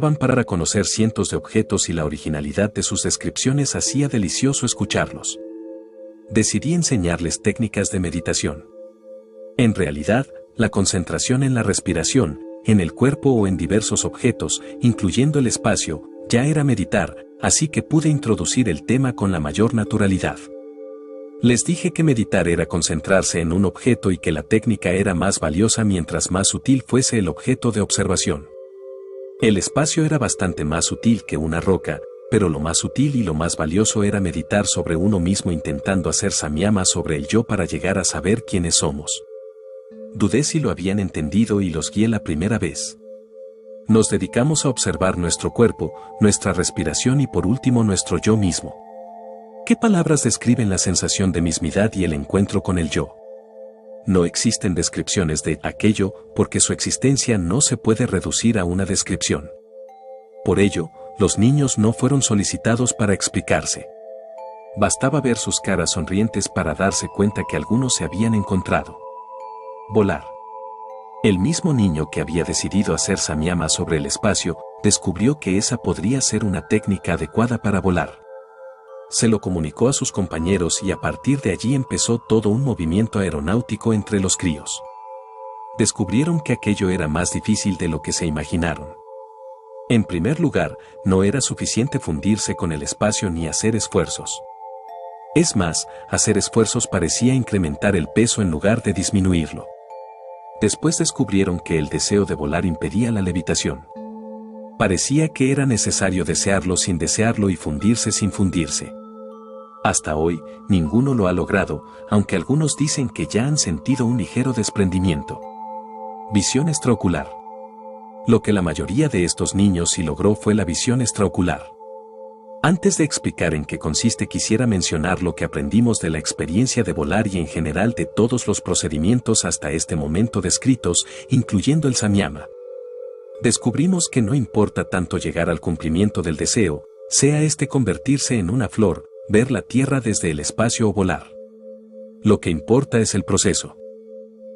bastaban para reconocer cientos de objetos y la originalidad de sus descripciones hacía delicioso escucharlos. Decidí enseñarles técnicas de meditación. En realidad, la concentración en la respiración, en el cuerpo o en diversos objetos, incluyendo el espacio, ya era meditar, así que pude introducir el tema con la mayor naturalidad. Les dije que meditar era concentrarse en un objeto y que la técnica era más valiosa mientras más sutil fuese el objeto de observación. El espacio era bastante más sutil que una roca, pero lo más sutil y lo más valioso era meditar sobre uno mismo intentando hacer samyama sobre el yo para llegar a saber quiénes somos. Dudé si lo habían entendido y los guié la primera vez. Nos dedicamos a observar nuestro cuerpo, nuestra respiración y por último nuestro yo mismo. ¿Qué palabras describen la sensación de mismidad y el encuentro con el yo? No existen descripciones de aquello porque su existencia no se puede reducir a una descripción. Por ello, los niños no fueron solicitados para explicarse. Bastaba ver sus caras sonrientes para darse cuenta que algunos se habían encontrado. Volar. El mismo niño que había decidido hacer samyama sobre el espacio, descubrió que esa podría ser una técnica adecuada para volar. Se lo comunicó a sus compañeros y a partir de allí empezó todo un movimiento aeronáutico entre los críos. Descubrieron que aquello era más difícil de lo que se imaginaron. En primer lugar, no era suficiente fundirse con el espacio ni hacer esfuerzos. Es más, hacer esfuerzos parecía incrementar el peso en lugar de disminuirlo. Después descubrieron que el deseo de volar impedía la levitación. Parecía que era necesario desearlo sin desearlo y fundirse sin fundirse. Hasta hoy, ninguno lo ha logrado, aunque algunos dicen que ya han sentido un ligero desprendimiento. Visión extraocular. Lo que la mayoría de estos niños sí logró fue la visión extraocular. Antes de explicar en qué consiste, quisiera mencionar lo que aprendimos de la experiencia de volar y en general de todos los procedimientos hasta este momento descritos, incluyendo el samyama. Descubrimos que no importa tanto llegar al cumplimiento del deseo, sea este convertirse en una flor, ver la tierra desde el espacio o volar. Lo que importa es el proceso.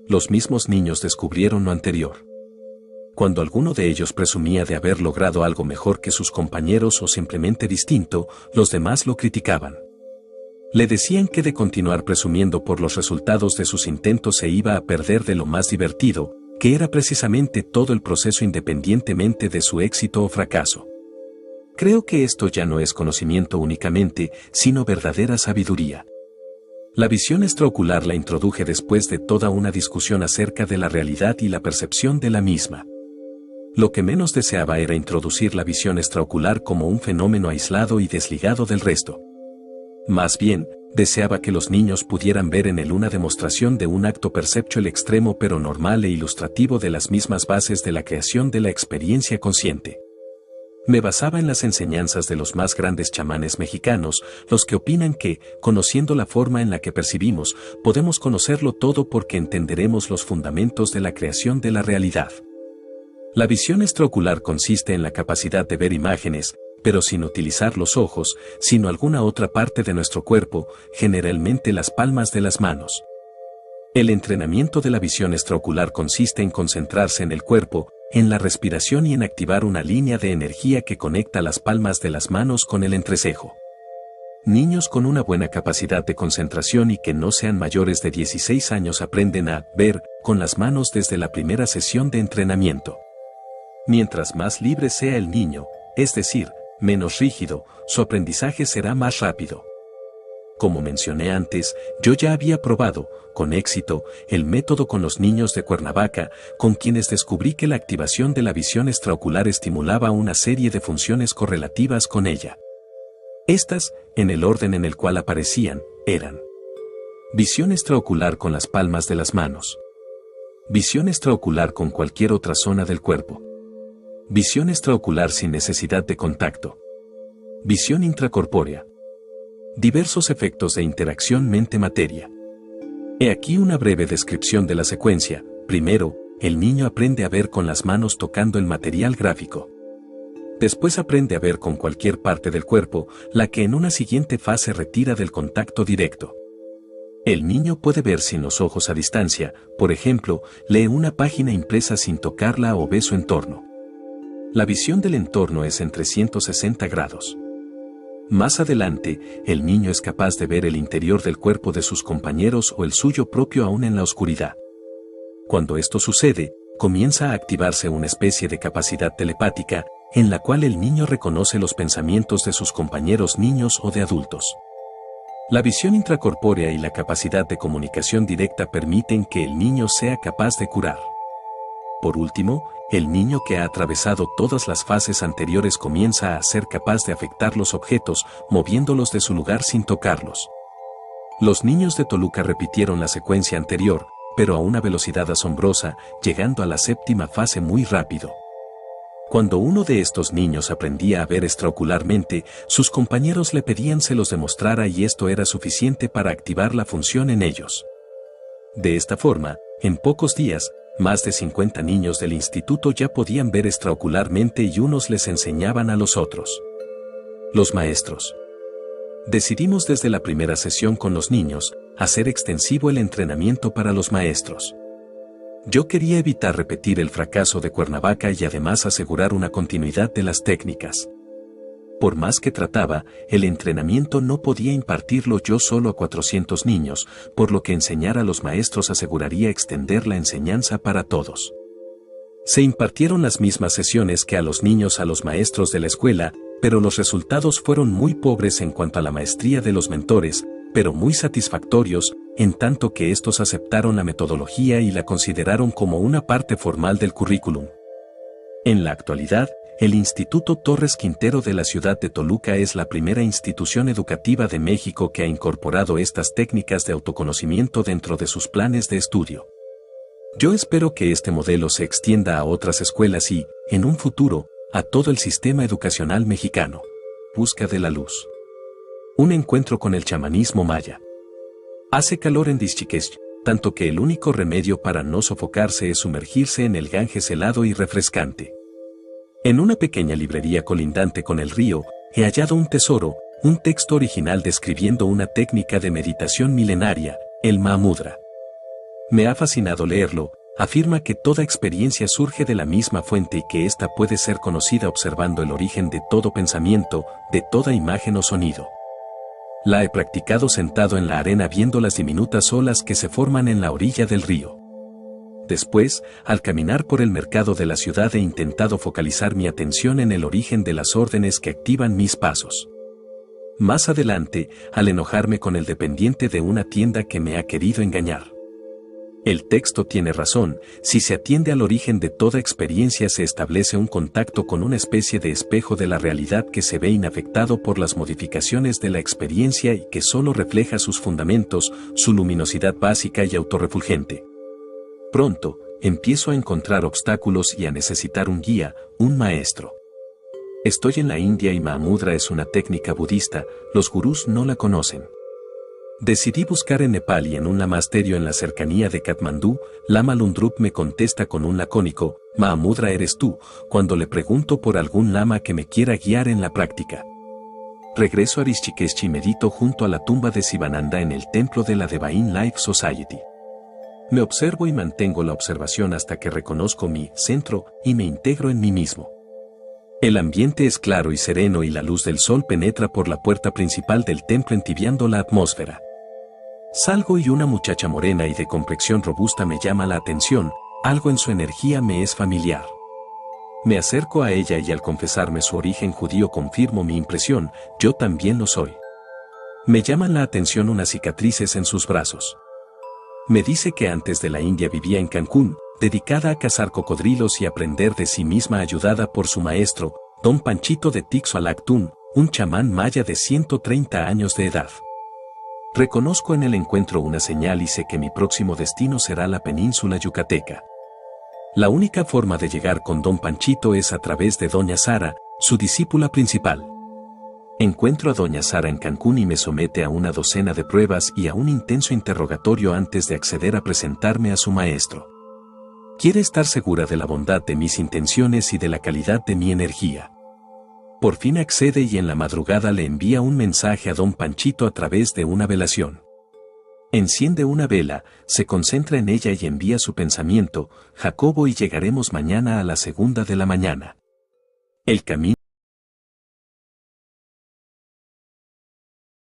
Los mismos niños descubrieron lo anterior. Cuando alguno de ellos presumía de haber logrado algo mejor que sus compañeros o simplemente distinto, los demás lo criticaban. Le decían que de continuar presumiendo por los resultados de sus intentos se iba a perder de lo más divertido, que era precisamente todo el proceso independientemente de su éxito o fracaso. Creo que esto ya no es conocimiento únicamente, sino verdadera sabiduría. La visión extraocular la introduje después de toda una discusión acerca de la realidad y la percepción de la misma. Lo que menos deseaba era introducir la visión extraocular como un fenómeno aislado y desligado del resto. Más bien, deseaba que los niños pudieran ver en él una demostración de un acto perceptual extremo pero normal e ilustrativo de las mismas bases de la creación de la experiencia consciente. Me basaba en las enseñanzas de los más grandes chamanes mexicanos, los que opinan que, conociendo la forma en la que percibimos, podemos conocerlo todo porque entenderemos los fundamentos de la creación de la realidad. La visión extraocular consiste en la capacidad de ver imágenes, pero sin utilizar los ojos, sino alguna otra parte de nuestro cuerpo, generalmente las palmas de las manos. El entrenamiento de la visión extraocular consiste en concentrarse en el cuerpo, en la respiración y en activar una línea de energía que conecta las palmas de las manos con el entrecejo. Niños con una buena capacidad de concentración y que no sean mayores de 16 años aprenden a ver con las manos desde la primera sesión de entrenamiento. Mientras más libre sea el niño, es decir, menos rígido, su aprendizaje será más rápido. Como mencioné antes, yo ya había probado, con éxito, el método con los niños de Cuernavaca, con quienes descubrí que la activación de la visión extraocular estimulaba una serie de funciones correlativas con ella. Estas, en el orden en el cual aparecían, eran: visión extraocular con las palmas de las manos, visión extraocular con cualquier otra zona del cuerpo, visión extraocular sin necesidad de contacto, visión intracorpórea. Diversos efectos de interacción mente-materia. He aquí una breve descripción de la secuencia. Primero, el niño aprende a ver con las manos tocando el material gráfico. Después aprende a ver con cualquier parte del cuerpo, la que en una siguiente fase retira del contacto directo. El niño puede ver sin los ojos a distancia, por ejemplo, lee una página impresa sin tocarla o ve su entorno. La visión del entorno es en 360 grados. Más adelante, el niño es capaz de ver el interior del cuerpo de sus compañeros o el suyo propio aún en la oscuridad. Cuando esto sucede, comienza a activarse una especie de capacidad telepática, en la cual el niño reconoce los pensamientos de sus compañeros niños o de adultos. La visión intracorpórea y la capacidad de comunicación directa permiten que el niño sea capaz de curar. Por último, el niño que ha atravesado todas las fases anteriores comienza a ser capaz de afectar los objetos, moviéndolos de su lugar sin tocarlos. Los niños de Toluca repitieron la secuencia anterior, pero a una velocidad asombrosa, llegando a la séptima fase muy rápido. Cuando uno de estos niños aprendía a ver extraocularmente, sus compañeros le pedían se los demostrara y esto era suficiente para activar la función en ellos. De esta forma, en pocos días, más de 50 niños del instituto ya podían ver extraocularmente y unos les enseñaban a los otros. Los maestros. Decidimos desde la primera sesión con los niños, hacer extensivo el entrenamiento para los maestros. Yo quería evitar repetir el fracaso de Cuernavaca y además asegurar una continuidad de las técnicas. Por más que trataba, el entrenamiento no podía impartirlo yo solo a 400 niños, por lo que enseñar a los maestros aseguraría extender la enseñanza para todos. Se impartieron las mismas sesiones que a los niños a los maestros de la escuela, pero los resultados fueron muy pobres en cuanto a la maestría de los mentores, pero muy satisfactorios, en tanto que estos aceptaron la metodología y la consideraron como una parte formal del currículum. En la actualidad, el Instituto Torres Quintero de la ciudad de Toluca es la primera institución educativa de México que ha incorporado estas técnicas de autoconocimiento dentro de sus planes de estudio. Yo espero que este modelo se extienda a otras escuelas y, en un futuro, a todo el sistema educacional mexicano. Busca de la luz. Un encuentro con el chamanismo maya. Hace calor en Dixchiquech, tanto que el único remedio para no sofocarse es sumergirse en el Ganges helado y refrescante. En una pequeña librería colindante con el río, he hallado un tesoro, un texto original describiendo una técnica de meditación milenaria, el Mahamudra. Me ha fascinado leerlo. Afirma que toda experiencia surge de la misma fuente y que ésta puede ser conocida observando el origen de todo pensamiento, de toda imagen o sonido. La he practicado sentado en la arena viendo las diminutas olas que se forman en la orilla del río. Después, al caminar por el mercado de la ciudad he intentado focalizar mi atención en el origen de las órdenes que activan mis pasos. Más adelante, al enojarme con el dependiente de una tienda que me ha querido engañar. El texto tiene razón, si se atiende al origen de toda experiencia se establece un contacto con una especie de espejo de la realidad que se ve inafectado por las modificaciones de la experiencia y que solo refleja sus fundamentos, su luminosidad básica y autorrefulgente. Pronto, empiezo a encontrar obstáculos y a necesitar un guía, un maestro. Estoy en la India y Mahamudra es una técnica budista, los gurús no la conocen. Decidí buscar en Nepal y en un lamasterio en la cercanía de Katmandú, Lama Lundrup me contesta con un lacónico, Mahamudra eres tú, cuando le pregunto por algún lama que me quiera guiar en la práctica. Regreso a Rishikesh y medito junto a la tumba de Sivananda en el templo de la Divine Life Society. Me observo y mantengo la observación hasta que reconozco mi centro y me integro en mí mismo. El ambiente es claro y sereno y la luz del sol penetra por la puerta principal del templo entibiando la atmósfera. Salgo y una muchacha morena y de complexión robusta me llama la atención, algo en su energía me es familiar. Me acerco a ella y al confesarme su origen judío confirmo mi impresión, yo también lo soy. Me llaman la atención unas cicatrices en sus brazos. Me dice que antes de la India vivía en Cancún, dedicada a cazar cocodrilos y aprender de sí misma ayudada por su maestro, Don Panchito de Tixualactún, un chamán maya de 130 años de edad. Reconozco en el encuentro una señal y sé que mi próximo destino será la península yucateca. La única forma de llegar con Don Panchito es a través de Doña Sara, su discípula principal. Encuentro a Doña Sara en Cancún y me somete a una docena de pruebas y a un intenso interrogatorio antes de acceder a presentarme a su maestro. Quiere estar segura de la bondad de mis intenciones y de la calidad de mi energía. Por fin accede y en la madrugada le envía un mensaje a Don Panchito a través de una velación. Enciende una vela, se concentra en ella y envía su pensamiento, Jacobo y llegaremos mañana a la 2:00 de la mañana. El camino